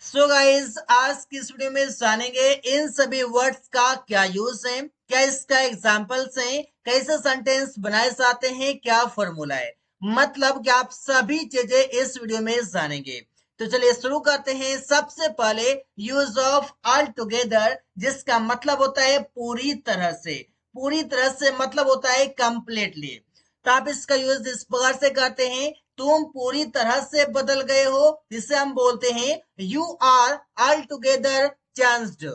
So guys, आज की इस वीडियो में जानेंगे इन सभी वर्ड्स का क्या यूज है, क्या इसका एग्जाम्पल्स हैं, कैसे सेंटेंस बनाए जाते हैं, क्या फॉर्मूला है। मतलब कि आप सभी चीजें इस वीडियो में जानेंगे। तो चलिए शुरू करते हैं। सबसे पहले यूज ऑफ ऑल टुगेदर, जिसका मतलब होता है पूरी तरह से। पूरी तरह से मतलब होता है कंप्लीटली। तो आप इसका यूज इस प्रकार से करते हैं, तुम पूरी तरह से बदल गए हो, जिसे हम बोलते हैं you are all together changed.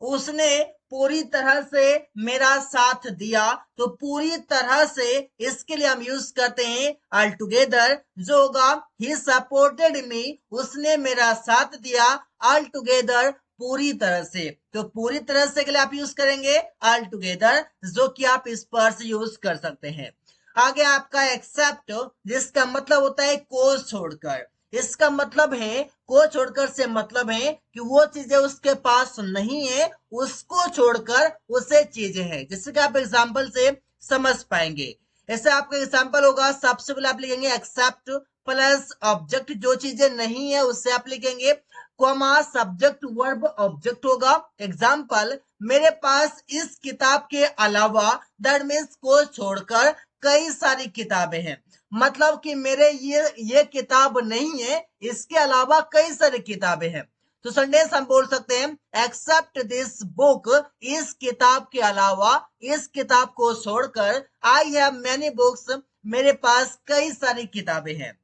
उसने पूरी तरह से मेरा साथ दिया। तो पूरी तरह से इसके लिए हम यूज करते हैं ऑल टुगेदर, जो होगा ही सपोर्टेड मी, उसने मेरा साथ दिया ऑल टुगेदर, पूरी तरह से। तो पूरी तरह से के लिए आप यूज करेंगे ऑल टुगेदर, जो कि आप इस पर से यूज कर सकते हैं। आगे आपका एक्सेप्ट, जिसका मतलब होता है को छोड़कर। इसका मतलब है को छोड़कर से मतलब है कि वो चीजें उसके पास नहीं है, उसको छोड़कर उसे चीजें हैं। जैसे कि आप एग्जाम्पल से समझ पाएंगे। ऐसे आपका एग्जाम्पल होगा, सबसे पहले आप लिखेंगे एक्सेप्ट प्लस ऑब्जेक्ट, जो चीजें नहीं है उससे आप लिखेंगे कॉमा सब्जेक्ट वर्ब ऑब्जेक्ट होगा। एग्जाम्पल, मेरे पास इस किताब के अलावा, दैट मीन्स को छोड़कर कई सारी किताबें हैं। मतलब कि मेरे ये किताब नहीं है, इसके अलावा कई सारी किताबें हैं। तो सेंटेंस हम बोल सकते हैं एक्सेप्ट दिस बुक, इस किताब के अलावा, इस किताब को छोड़कर, आई हैव मैनी बुक्स, मेरे पास कई सारी किताबें हैं।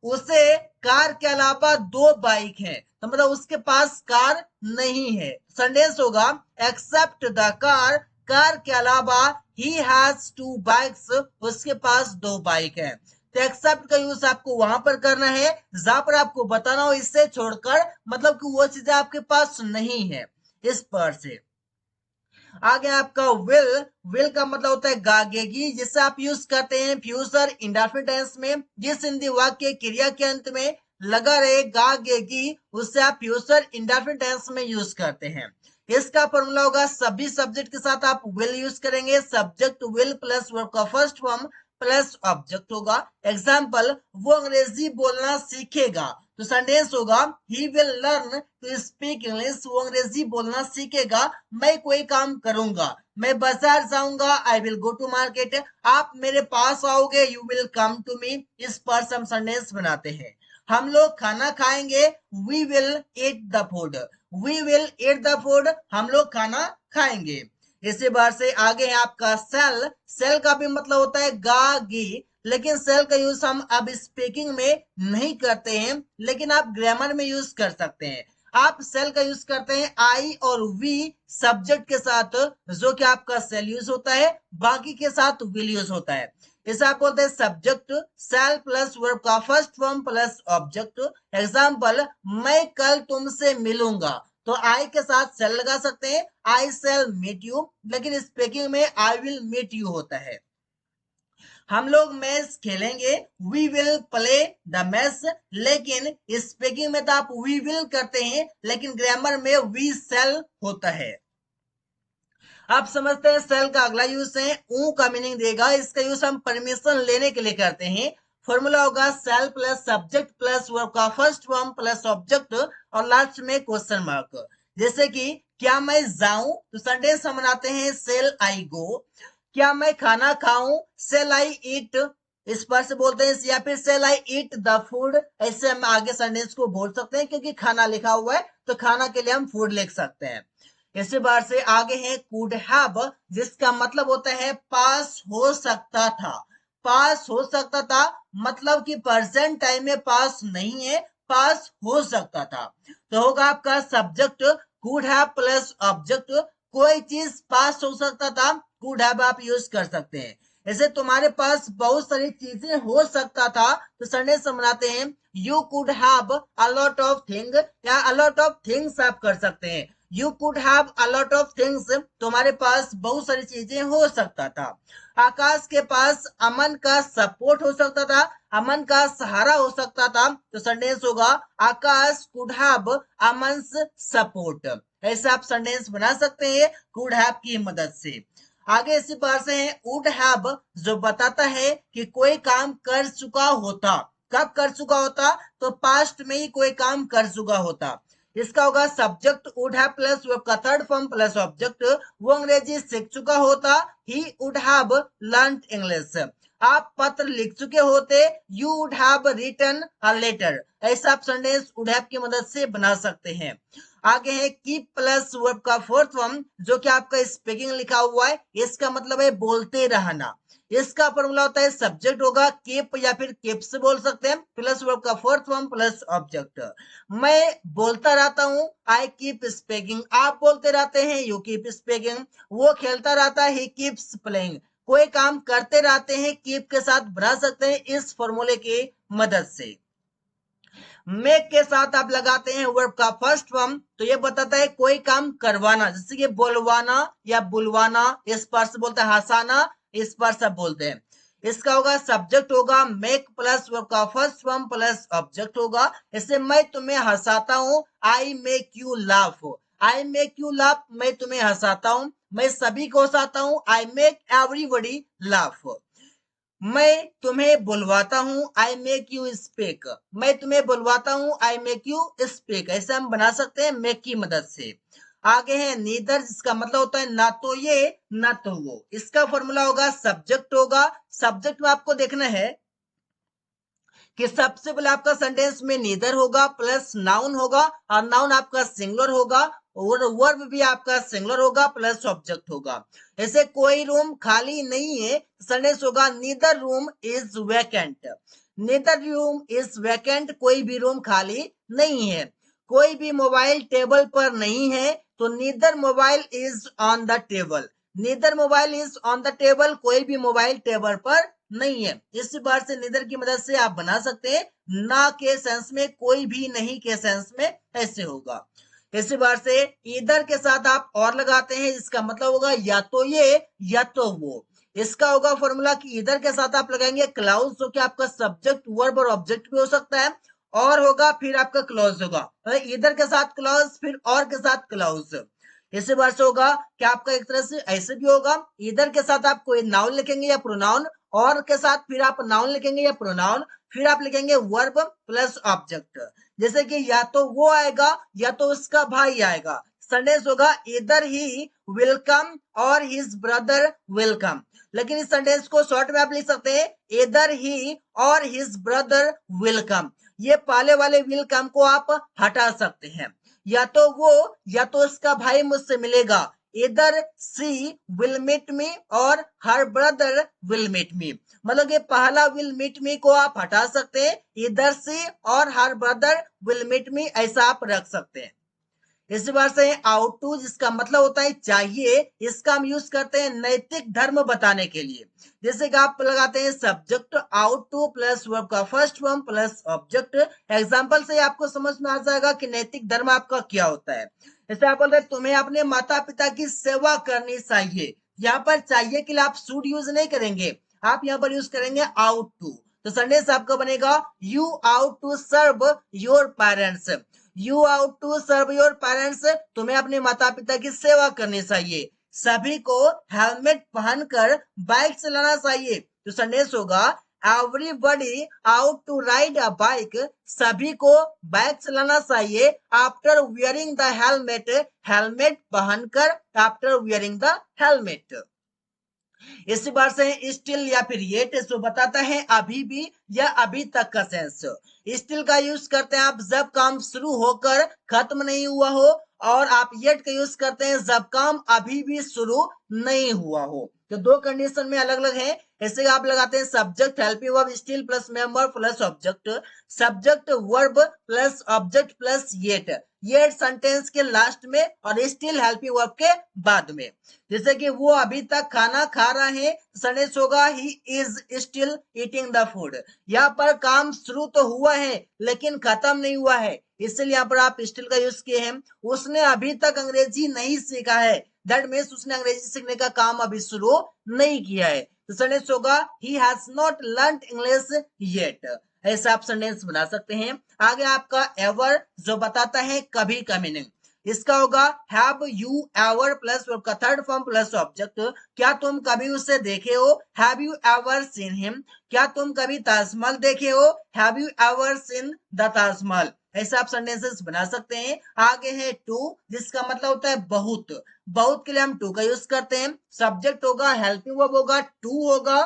उसे कार के अलावा दो बाइक है, तो मतलब उसके पास कार नहीं है। सेंटेंस होगा एक्सेप्ट द कार, कार के अलावा ही हैज टू बाइक्स, उसके पास दो बाइक है। तो एक्सेप्ट का यूज आपको वहां पर करना है जहां पर आपको बताना हो, इससे छोड़कर मतलब कि वो चीजें आपके पास नहीं है, इस पर से। आगे आपका विल, विल का मतलब होता है गागेगी, जिससे आप यूज करते हैं फ्यूचर इंडेफिनिट टेंस में। जिस हिंदी वाक्य क्रिया के अंत में लगा रहे गागेगी, उससे आप फ्यूचर इंडेफिनिट टेंस में यूज करते हैं। इसका फॉर्मूला होगा, सभी सब्जेक्ट के साथ आप विल यूज करेंगे। सब्जेक्ट विल प्लस वर्ब का फर्स्ट फॉर्म प्लस ऑब्जेक्ट होगा। एग्जाम्पल, वो अंग्रेजी बोलना सीखेगा। तो सेंटेंस होगा ही will learn to speak English, वो अंग्रेजी बोलना सीखेगा। मैं कोई काम करूंगा, मैं बाजार जाऊंगा, I will go to market. आप मेरे पास आओगे, you will come to me. इस पर हम सेंटेंस बनाते हैं। हम लोग खाना खाएंगे, we will eat the food. We will eat the food, हम लोग खाना खाएंगे। इसी बार से आगे है आपका सेल। सेल का भी मतलब होता है गागी, लेकिन सेल का यूज हम अब स्पीकिंग में नहीं करते हैं, लेकिन आप ग्रामर में यूज कर सकते हैं। आप सेल का यूज करते हैं आई और वी सब्जेक्ट के साथ, जो कि आपका सेल यूज होता है, बाकी के साथ विल यूज होता है। इसे आप बोलते हैं सब्जेक्ट सेल प्लस वर्ब का first form plus object. Example, मैं कल तुमसे मिलूंगा। तो आई के साथ सेल लगा सकते हैं, आई सेल मीट यू, लेकिन स्पीकिंग में आई विल मीट यू होता है। हम लोग मैच खेलेंगे, we will play the match, लेकिन स्पीकिंग में तो आप वी विल करते हैं, लेकिन ग्रामर में वी सेल होता है। आप समझते हैं सेल का अगला यूज है ऊ का मीनिंग देगा। इसका यूज हम परमिशन लेने के लिए करते हैं। फॉर्मूला होगा shall plus subject plus verb का फर्स्ट फॉर्म प्लस ऑब्जेक्ट और लास्ट में क्वेश्चन मार्क। जैसे कि क्या मैं जाऊं, तो सेंटेंस हम बनाते हैं सेल आई गो। क्या मैं खाना खाऊं, सेल आई ईट, इस पर से बोलते हैं, या फिर shall I eat the food. ऐसे हम आगे सेंटेंस को बोल सकते हैं, क्योंकि खाना लिखा हुआ है तो खाना के लिए हम फूड लिख सकते हैं। इसी बार से आगे है कुड हैव, जिसका मतलब होता है पास हो सकता था। पास हो सकता था मतलब कि प्रेजेंट टाइम में पास नहीं है, पास हो सकता था। तो होगा आपका subject could have plus object. कोई चीज पास हो सकता था, कुड हैव आप यूज कर सकते हैं। ऐसे तुम्हारे पास बहुत सारी चीजें हो सकता था, तो संडे से बनाते हैं you could have a lot of thing, या अ लॉट ऑफ थिंग्स आप कर सकते हैं। You could have a lot of things, तुम्हारे पास बहुत सारी चीजें हो सकता था। आकाश के पास अमन का सपोर्ट हो सकता था, अमन का सहारा हो सकता था। तो सेंटेंस होगा आकाश कुड हैव अमन्स सपोर्ट। ऐसे आप सेंटेंस बना सकते हैं कुड हैव की मदद से। आगे इसी बार से है वुड हैव, जो बताता है कि कोई काम कर चुका होता। कब कर चुका होता, तो पास्ट में ही कोई काम कर चुका होता। इसका होगा subject would have plus verb का थर्ड फॉर्म प्लस ऑब्जेक्ट, वो अंग्रेजी सीख चुका होता, he would have learned English. आप पत्र लिख चुके होते, you would have written a letter. ऐसा आप सेंटेंस वुड हैव की मदद से बना सकते हैं। आगे है कीप प्लस वर्ब का फोर्थ फॉर्म, जो कि आपका स्पीकिंग लिखा हुआ है, इसका मतलब है बोलते रहना। इसका फॉर्मूला होता है सब्जेक्ट होगा कीप या फिर कीप्स बोल सकते हैं, प्लस वर्ब का फोर्थ फॉर्म प्लस ऑब्जेक्ट। मैं बोलता रहता हूँ, आई कीप स्पीकिंग। आप बोलते रहते हैं, यू कीप स्पीकिंग। वो खेलता रहता है, ही कीप्स प्लेइंग। कोई काम करते रहते हैं, कीप के साथ बना सकते हैं इस फॉर्मूले की मदद से। मेक के साथ आप लगाते हैं वर्ब का फर्स्ट फॉर्म, तो ये बताता है कोई काम करवाना, जैसे कि बोलवाना या बुलवाना, इस पर से बोलते हैं हंसाना, इस पर सब बोलते हैं। इसका होगा सब्जेक्ट होगा मेक प्लस वर्ब का फर्स्ट फॉर्म प्लस ऑब्जेक्ट होगा। जैसे मैं तुम्हें हंसाता हूं, I make you laugh. I make you laugh, मैं तुम्हें हंसाता हूं, मैं सभी को हंसाता हूं, आई मेक एवरीबॉडी लाफ। मैं तुम्हें बुलवाता हूं, आई मेक यू स्पीक। मैं तुम्हें बुलवाता हूं, आई मेक यू स्पीक। ऐसे हम बना सकते हैं मेक की मदद से। आगे है नीदर, जिसका मतलब होता है ना तो ये ना तो वो। इसका फॉर्मूला होगा सब्जेक्ट होगा, सब्जेक्ट में आपको देखना है कि सबसे पहले आपका सेंटेंस में नीदर होगा प्लस नाउन होगा, और नाउन आपका सिंगुलर होगा, और वर्ब भी आपका सिंगुलर होगा प्लस ऑब्जेक्ट होगा। ऐसे कोई रूम खाली नहीं है, सेंटेंस होगा neither room is vacant. Neither room is vacant, कोई भी रूम खाली नहीं है। कोई भी मोबाइल टेबल पर नहीं है, तो neither mobile is on the table. Neither mobile is on the table, कोई भी मोबाइल टेबल पर नहीं है। इस बार से नीदर की मदद से आप बना सकते हैं, ना के सेंस में, कोई भी नहीं के सेंस में ऐसे होगा। इसी बार से इधर के साथ आप और लगाते हैं, इसका मतलब होगा या तो ये या तो वो। इसका होगा फॉर्मूला कि इधर के साथ आप लगाएंगे क्लाउज, जो कि आपका सब्जेक्ट वर्ब और ऑब्जेक्ट भी हो सकता है, और होगा फिर आपका क्लॉज होगा, इधर के साथ क्लॉज फिर और के साथ क्लाउज। इसी बार से होगा कि आपका एक तरह से ऐसे भी होगा, इधर के साथ आप कोई नाउन लिखेंगे या प्रोनाउन, और के साथ फिर आप नाउन लिखेंगे या प्रोनाउन, फिर आप लिखेंगे वर्ब प्लस ऑब्जेक्ट। जैसे कि या तो वो आएगा या तो उसका भाई आएगा, सेंटेंस होगा इधर ही विल कम और हिज ब्रदर विल कम। लेकिन इस सेंटेंस को शॉर्ट में आप लिख सकते हैं इधर ही और हिज ब्रदर विल कम। ये पहले वाले विल कम को आप हटा सकते हैं, या तो वो या तो इसका भाई मुझसे मिलेगा, इधर सी विल मीट मी और her brother will meet me. मतलब ये पहला विल मीट मी को आप हटा सकते हैं, इधर सी और her brother will meet me ऐसा आप रख सकते हैं। इस बार से आउट टू, जिसका मतलब होता है चाहिए, इसका हम यूज करते हैं नैतिक धर्म बताने के लिए। जैसे कि आप लगाते हैं subject ought to plus verb का first form plus object. Example से आपको समझ में आ जाएगा कि नैतिक धर्म आपका क्या होता है। जैसे आप बोलते हैं तुम्हें अपने माता पिता की सेवा करनी चाहिए, यहाँ पर चाहिए के लिए आप शुड यूज नहीं करेंगे, आप यहाँ पर यूज करेंगे आउट टू। तो सेंटेंस आपका बनेगा you ought to serve your parents. You ought to serve your parents, तुम्हें अपने माता पिता की सेवा करनी चाहिए। सभी को हेलमेट पहनकर बाइक चलाना चाहिए, तो संदेश होगा everybody ought to ride a bike. सभी को बाइक चलाना चाहिए after wearing the helmet, helmet पहनकर, आफ्टर वियरिंग द हेलमेट। इसी बार से स्टिल या फिर येट जो बताता है अभी भी या अभी तक का सेंस। स्टिल का यूज करते हैं आप जब काम शुरू होकर खत्म नहीं हुआ हो, और आप येट का यूज करते हैं जब काम अभी भी शुरू नहीं हुआ हो। तो दो कंडीशन में अलग अलग है। ऐसे आप लगाते हैं subject helping verb still plus member plus object, subject verb plus object plus yet, yet sentence के लास्ट में और स्टिल हेल्पिंग वर्ब के बाद में। जैसे कि वो अभी तक खाना खा रहे हैं, सेंटेंस होगा he is still eating the food. यहाँ पर काम शुरू तो हुआ है लेकिन खत्म नहीं हुआ है, इसलिए यहाँ पर आप स्टिल का यूज किए हैं। उसने अभी तक अंग्रेजी नहीं सीखा है, दैट मीन्स उसने अंग्रेजी सीखने का काम अभी शुरू नहीं किया है, तो सेंटेंस होगा he has not learned English yet. ऐसा आप सेंटेंस बना सकते हैं। आगे आपका एवर, जो बताता है कभी का मीनिंग। इसका होगा have you ever plus verb का थर्ड फॉर्म प्लस ऑब्जेक्ट। क्या तुम कभी उसे देखे हो, have you ever seen him. क्या तुम कभी ताजमहल देखे हो, have you ever seen the Taj Mahal. ऐसे आप सेंटेंसेस बना सकते हैं। आगे है टू, जिसका मतलब होता है बहुत। बहुत के लिए हम टू का यूज करते हैं। सब्जेक्ट होगा, हेल्पिंग वर्ब होगा, टू होगा,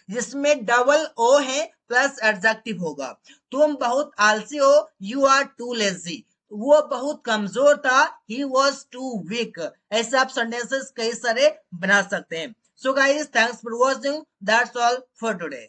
जिसमें डबल ओ है प्लस एडजेक्टिव होगा। तुम बहुत आलसी हो, यू आर टू लेजी। वो बहुत कमजोर था, ही वॉज टू वीक। ऐसे आप सेंटेंसेस कई सारे बना सकते हैं। So guys, thanks for watching, that's all for today.